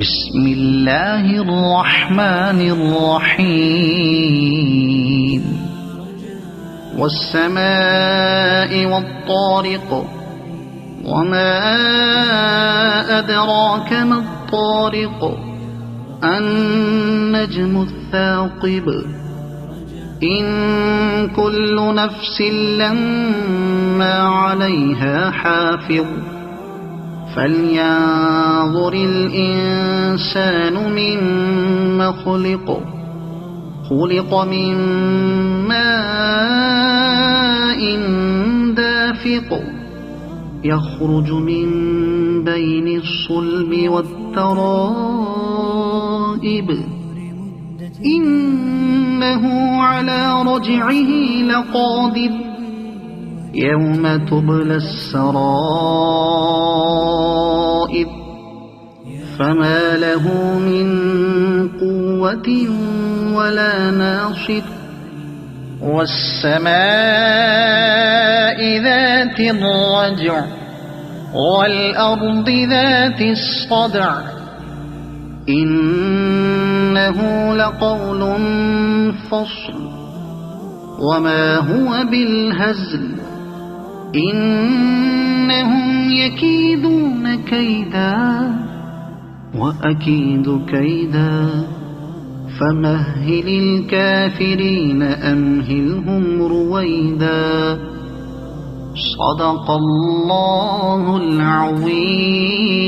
بسم الله الرحمن الرحيم والسماء والطارق وما أدراك ما الطارق النجم الثاقب إن كل نفس لما عليها حافظ فلينظر الإنسان مما خلق من ماء دافق يخرج من بين الصلب والترائب إنه على رجعه لقادر يوم تبلى السرائر فما له من قوة ولا ناصر والسماء ذات الرجع والأرض ذات الصدع إنه لقول فصل وما هو بالهزل إنهم يكيدون كيدا وأكيد كيدا فمهل الكافرين أمهلهم رويدا صدق الله العظيم.